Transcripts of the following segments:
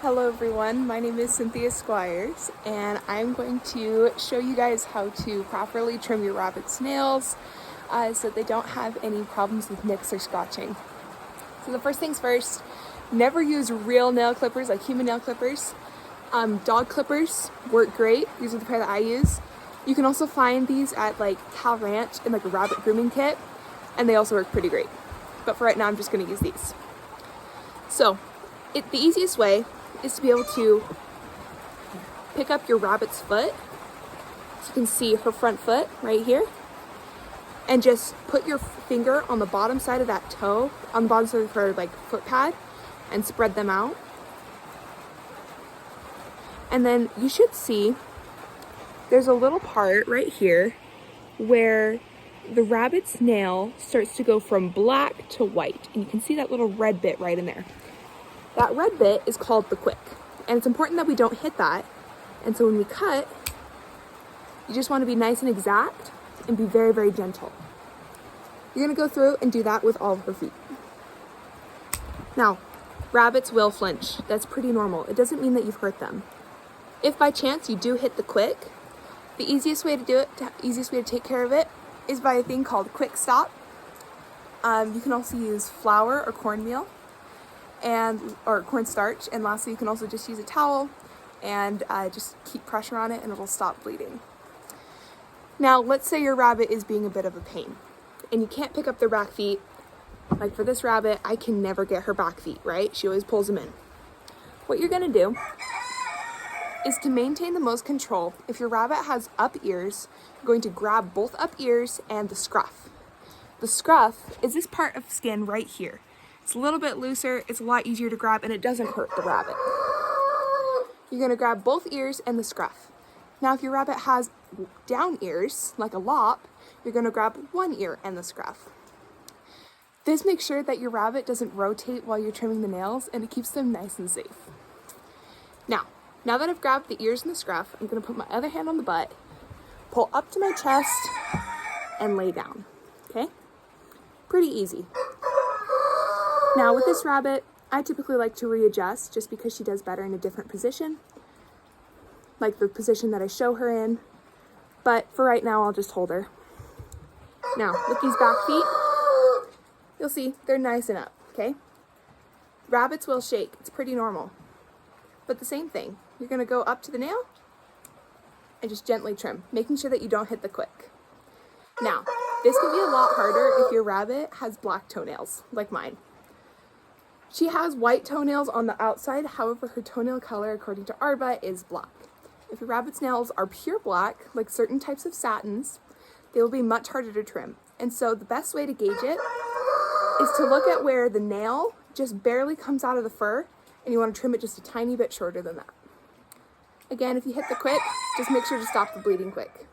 Hello everyone, my name is Cynthia Squires and I'm going to show you guys how to properly trim your rabbit's nails so that they don't have any problems with nicks or scratching. So the first things first, never use real nail clippers like human nail clippers. Dog clippers work great. These are the pair that I use. You can also find these at like Cal Ranch in like a rabbit grooming kit, and they also work pretty great. But for right now I'm just going to use these. So the easiest way is to be able to pick up your rabbit's foot. So you can see her front foot right here, and just put your finger on the bottom side of that toe, on the bottom side of her like foot pad, and spread them out. And then you should see there's a little part right here where the rabbit's nail starts to go from black to white, and you can see that little red bit right in there. That red bit is called the quick, and it's important that we don't hit that. And so when we cut, you just want to be nice and exact and be very, very gentle. You're going to go through and do that with all of her feet. Now, rabbits will flinch. That's pretty normal. It doesn't mean that you've hurt them. If by chance you do hit the quick, the easiest way to do it, the easiest way to take care of it, is by a thing called quick stop. You can also use flour or cornmeal, or cornstarch, and lastly you can also just use a towel and just keep pressure on it and it'll stop bleeding. Now let's say your rabbit is being a bit of a pain and you can't pick up their back feet. Like for this rabbit, I can never get her back feet, right? She always pulls them in. What you're gonna do is, to maintain the most control, if your rabbit has up ears, you're going to grab both up ears and the scruff. The scruff is this part of skin right here. It's a little bit looser, it's a lot easier to grab, and it doesn't hurt the rabbit. You're going to grab both ears and the scruff. Now if your rabbit has down ears, like a lop, you're going to grab one ear and the scruff. This makes sure that your rabbit doesn't rotate while you're trimming the nails, and it keeps them nice and safe. Now that I've grabbed the ears and the scruff, I'm going to put my other hand on the butt, pull up to my chest, and lay down. Okay? Pretty easy. Now with this rabbit, I typically like to readjust just because she does better in a different position, like the position that I show her in, but for right now I'll just hold her. Now with these back feet, you'll see they're nice and up, okay? Rabbits will shake, it's pretty normal. But the same thing, you're gonna go up to the nail and just gently trim, making sure that you don't hit the quick. Now, this can be a lot harder if your rabbit has black toenails, like mine. She has white toenails on the outside, however her toenail color, according to Arba, is black. If your rabbit's nails are pure black, like certain types of satins, they will be much harder to trim. And so the best way to gauge it is to look at where the nail just barely comes out of the fur, and you want to trim it just a tiny bit shorter than that. Again, if you hit the quick, just make sure to stop the bleeding quick.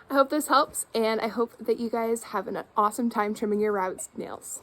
I hope this helps, and I hope that you guys have an awesome time trimming your rabbit's nails.